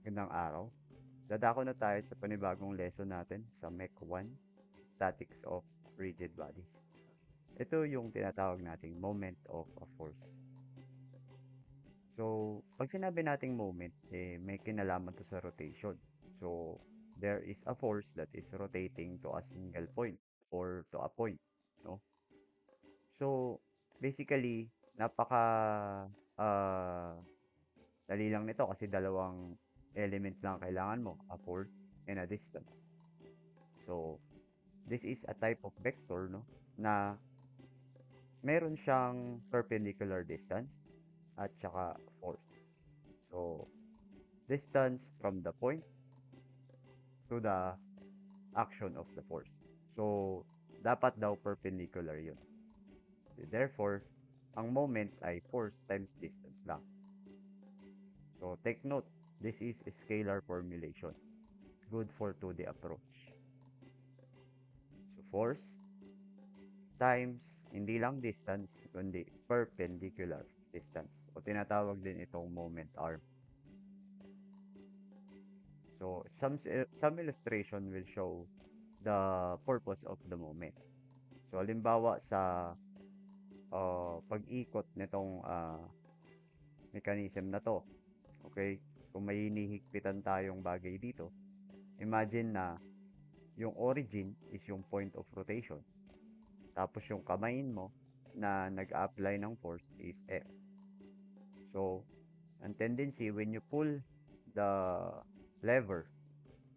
Magandang araw. Dadako na tayo sa panibagong lesson natin sa Mech 1, Statics of Rigid Bodies. Ito yung tinatawag nating moment of a force. So, pag sinabi nating moment, may kinalaman to sa rotation. So, there is a force that is rotating to a single point or to a point, no? So, basically, napaka ah, dali lang nito kasi dalawang element lang kailangan mo, a force and a distance. So, this is a type of vector, no, na meron siyang perpendicular distance at saka force. So, distance from the point to the action of the force. So, dapat daw perpendicular yun. Therefore, ang moment ay force times distance lang. So, take note, this is a scalar formulation. Good for 2D approach. So, force times hindi lang distance, kundi perpendicular distance. O tinatawag din itong moment arm. So, some illustration will show the purpose of the moment. So, halimbawa sa pag-ikot nitong mechanism na to, okay? Kung may hinihigpitan tayong bagay dito, imagine na yung origin is yung point of rotation. Tapos yung kamay mo na nag-apply ng force is F. So, ang tendency when you pull the lever,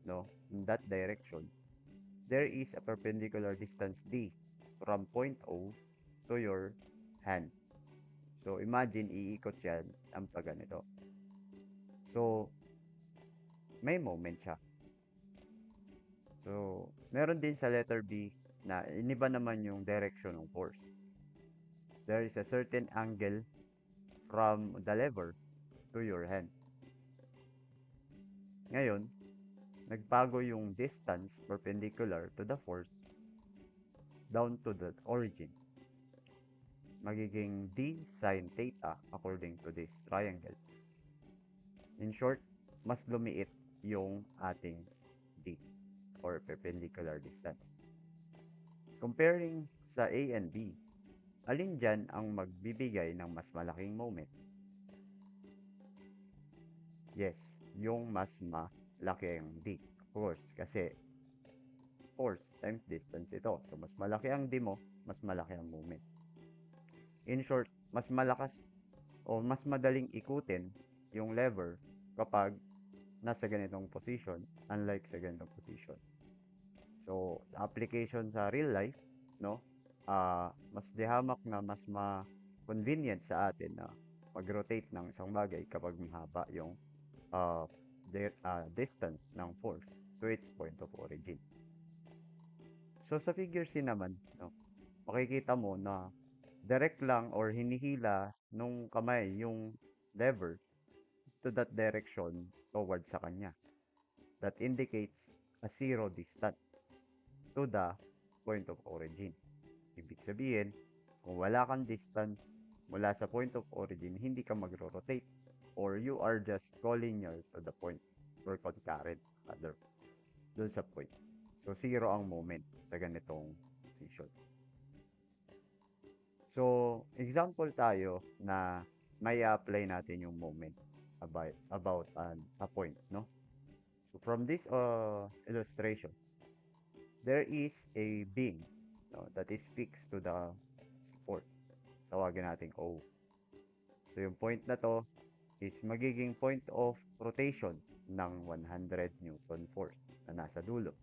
no, in that direction, there is a perpendicular distance D from point O to your hand. So, imagine iikot yan ang pagganito. So, may moment siya. So, meron din sa letter B na iniba naman yung direction ng force. There is a certain angle from the lever to your hand. Ngayon, nagbago yung distance perpendicular to the force down to the origin. Magiging d sine theta according to this triangle. In short, mas lumiit yung ating d or perpendicular distance. Comparing sa A and B, alin dyan ang magbibigay ng mas malaking moment? Yes, yung mas malaki ang d. Of course, kasi force times distance ito. So, mas malaki ang d mo, mas malaki ang moment. In short, mas malakas o mas madaling ikutin yung lever kapag nasa ganitong position unlike sa ganitong position. So, application sa real life, no? Mas dihamak na mas convenient sa atin na mag-rotate ng isang bagay kapag mahaba yung uh, distance ng force to its point of origin. So, sa figure C naman, no, makikita mo na direct lang or hinihila nung kamay yung lever to that direction towards sa kanya. That indicates a zero distance to the point of origin. Ibig sabihin, kung wala kang distance mula sa point of origin, hindi ka magro-rotate or you are just collinear to the point or concurrent other dun sa point. So, zero ang moment sa ganitong position. So, example tayo na may apply natin yung moment about a point, no? So, from this illustration, there is a beam, no, that is fixed to the support. Tawagin natin O. So, yung point na to is magiging point of rotation ng 100 Newton force na nasa dulo.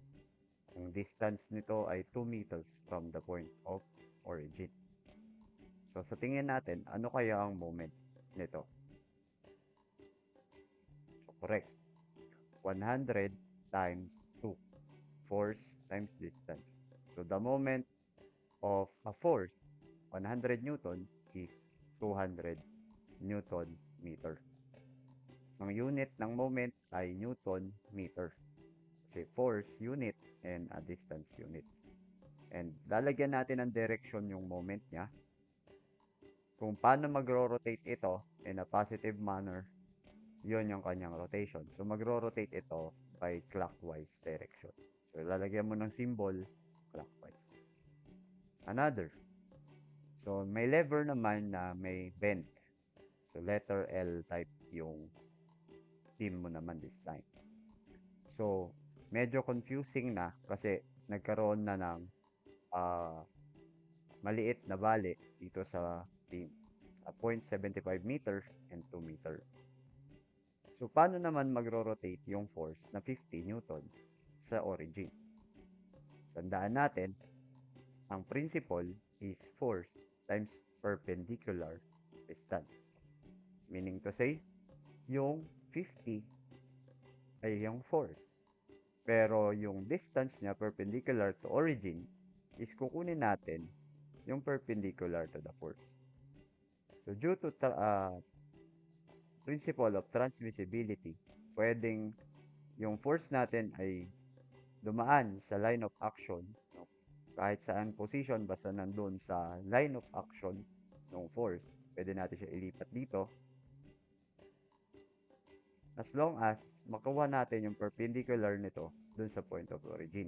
Ang distance nito ay 2 meters from the point of origin. So, sa tingin natin, ano kaya ang moment nito? So, correct. 100 times 2. Force times distance. So, the moment of a force, 100 Newton, is 200 Newton meter. Ang unit ng moment ay Newton meter. Kasi force unit and a distance unit. And lalagyan natin ng direction yung moment niya. Kung paano magro-rotate ito in a positive manner, yon yung kanyang rotation. So, magro-rotate ito by clockwise direction. So, lalagyan mo ng symbol, clockwise. Another. So, may lever naman na may bend. So, letter L type yung beam mo naman this time. So, medyo confusing na kasi nagkaroon na ng maliit na bali dito sa beam. 0.75 meter and 2 meter. So, paano naman magro-rotate yung force na 50 Newton sa origin? Tandaan natin, ang principle is force times perpendicular distance. Meaning to say, yung 50 ay yung force. Pero yung distance niya perpendicular to origin is kukunin natin yung perpendicular to the force. So due to principle of transmissibility, pwedeng yung force natin ay dumaan sa line of action, no? Kahit saan position, basta nandun sa line of action ng force, pwede natin siya ilipat dito. As long as makuha natin yung perpendicular nito dun sa point of origin.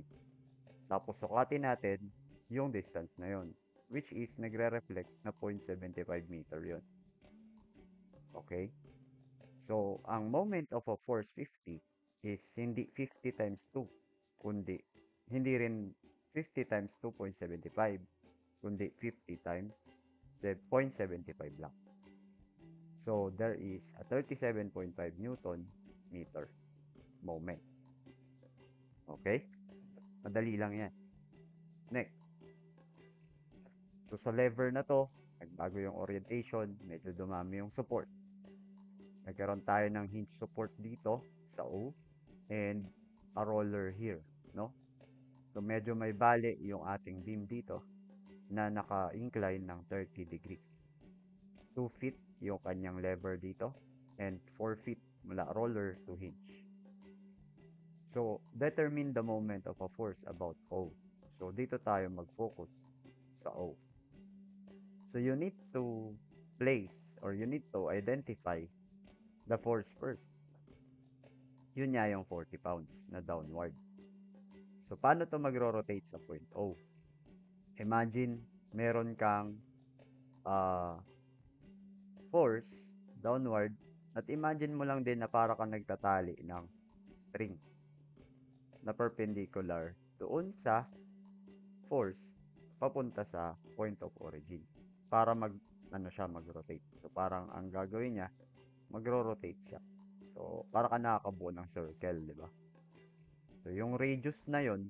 Tapos sukatin natin yung distance na yon, which is nagre-reflect na 0.75 meter yon. Okay? So, ang moment of a force 50 is hindi 50 times 2, kundi hindi rin 50 times 2.75, kundi 50 times 0.75 lang. So, there is a 37.5 Newton meter moment. Okay? Madali lang yan. Next. So, sa lever na to, nagbago yung orientation, medyo dumami yung support. Nagkaroon tayo ng hinge support dito sa O and a roller here, no? So, medyo may bali yung ating beam dito na naka-incline ng 30 degree. 2 feet yung kanyang lever dito and 4 feet mula roller to hinge. So, determine the moment of a force about O. So, dito tayo mag-focus sa O. So, you need to place or you need to identify the force first. Yun nga yung 40 pounds na downward. So, paano to magro-rotate sa point O? Imagine, meron kang force downward at imagine mo lang din na para kang nagtatali ng string na perpendicular doon sa force papunta sa point of origin para mag-rotate. So, parang ang gagawin niya, magro-rotate siya. So, para ka nakakabuo ng circle, di ba? So, yung radius na yon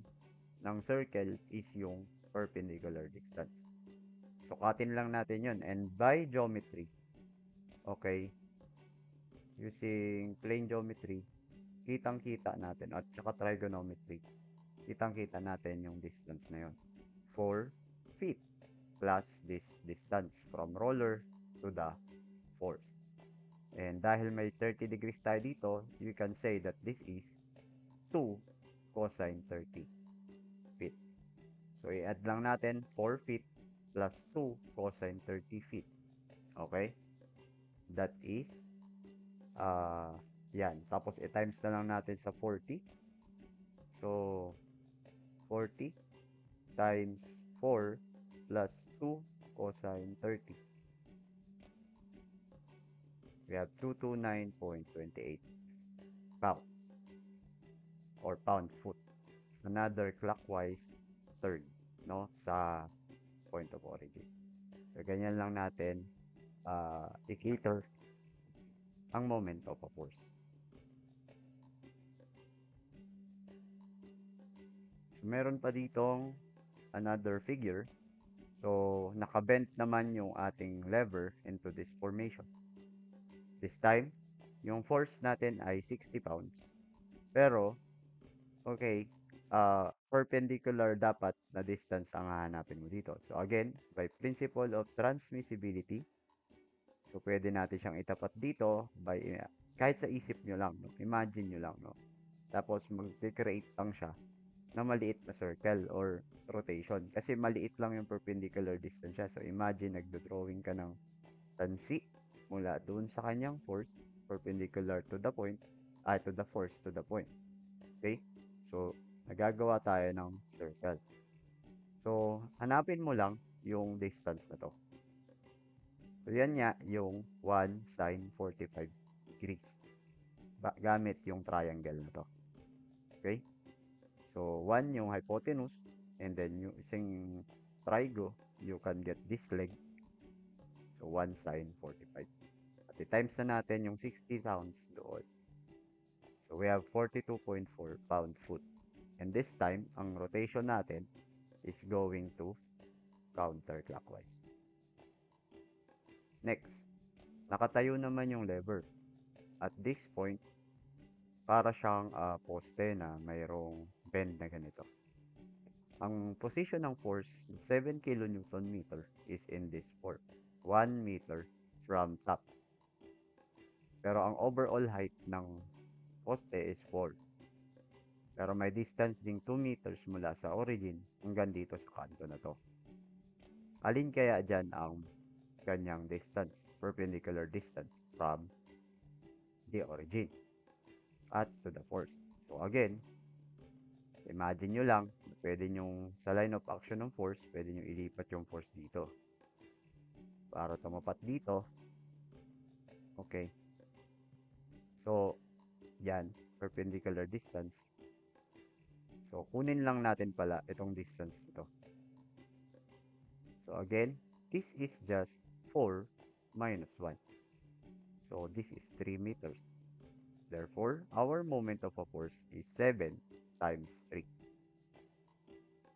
ng circle is yung perpendicular distance. Sukatin lang natin yon and by geometry, okay, using plane geometry, kitang-kita natin at saka trigonometry, kitang-kita natin yung distance na yon. 4 feet plus this distance from roller to the force. And dahil may 30 degrees tayo dito, you can say that this is 2 cosine 30 feet. So, i-add lang natin 4 feet plus 2 cosine 30 feet. Okay? That is, yan. Tapos, i-times na lang natin sa 40. So, 40 times 4 plus 2 cosine 30. We have 229.28 pounds or pound foot. Another clockwise turn, no, sa point of origin. So, ganyan lang natin i-cater ang moment of a force. So, meron pa ditong another figure. So, nakabent naman yung ating lever into this formation. This time, yung force natin ay 60 pounds. Pero, okay, perpendicular dapat na distance ang hahanapin mo dito. So, again, by principle of transmissibility, so, pwede natin siyang itapat dito by, kahit sa isip nyo lang, no? Imagine nyo lang, no? Tapos, mag-create lang siya na maliit na circle or rotation. Kasi maliit lang yung perpendicular distance siya. So, imagine, nagdo-drawing ka ng tansi mula doon sa kanyang force perpendicular to the point, to the force to the point. Okay? So, nagagawa tayo ng circle. So, hanapin mo lang yung distance na to. So, yan nga yung 1 sine 45 degrees. Gamit yung triangle na to. Okay? So, 1 yung hypotenuse, and then yung isang trigo, you can get this leg. So, 1 sine 45. At i-times na natin yung 60 pounds doon. So, we have 42.4 pound-foot. And this time, ang rotation natin is going to counterclockwise. Next, nakatayo naman yung lever. At this point, para siyang poste na mayroong bend na ganito. Ang position ng force, 7 kilonewton meter, is in this form. 1 meter from top. Pero ang overall height ng poste is 4. Pero may distance ding 2 meters mula sa origin hanggang dito sa kanto na to. Alin kaya dyan ang kanyang distance, perpendicular distance from the origin at to the force? So again, imagine nyo lang, pwede nyo sa line of action ng force, pwede nyo ilipat yung force dito. Para tumapat dito, okay. So, yan, perpendicular distance. So, kunin lang natin pala itong distance ito. So, again, this is just 4 minus 1. So, this is 3 meters. Therefore, our moment of a force is 7 times 3.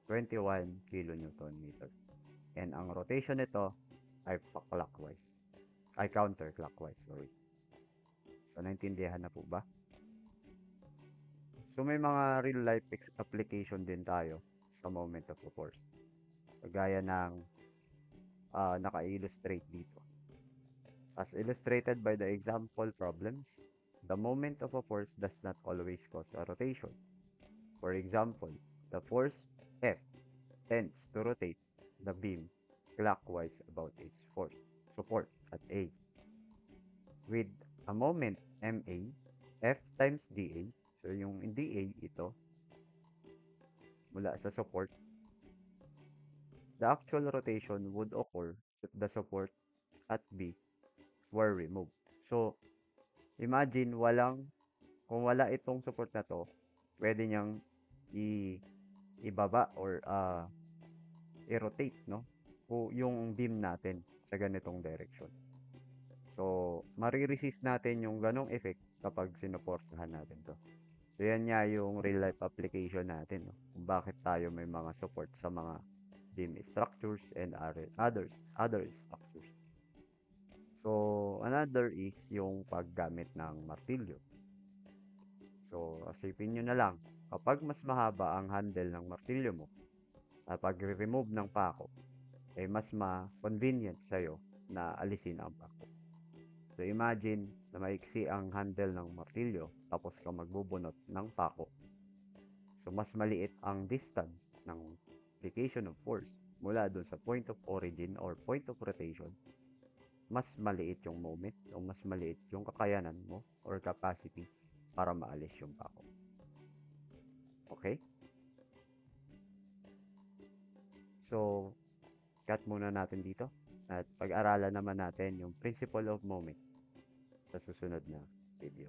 21 kilonewton meter. And ang rotation nito ay clockwise. Ay counterclockwise, sorry. So, naintindihan na po ba? So, may mga real life application din tayo sa moment of a force. Kagaya ng naka-illustrate dito. As illustrated by the example problems, the moment of a force does not always cause a rotation. For example, the force F tends to rotate the beam clockwise about its force support at A. With a moment MA, F times dA, so yung dA ito, mula sa support, the actual rotation would occur if the support at B were removed. So, imagine kung wala itong support na to, pwede niyang ibaba or i-rotate, no? O yung beam natin sa ganitong direction. So, mariresist natin yung ganong effect kapag sinuportahan natin to. So, yan nga yung real life application natin, no? Kung bakit tayo may mga support sa mga beam structures and other structures. So, another is yung paggamit ng martilyo. So, asipin nyo na lang, kapag mas mahaba ang handle ng martilyo mo, at pag-remove ng pako, ay mas ma-convenient sa'yo na alisin ang pako. So, imagine na maiksi ang handle ng martilyo, tapos ka magbubunot ng pako. So, mas maliit ang distance ng application of force mula doon sa point of origin or point of rotation. Mas maliit yung moment o mas maliit yung kakayanan mo or capacity para maalis yung pako. Okay? So, cut muna natin dito at pag-aralan naman natin yung principle of moment sa susunod na video.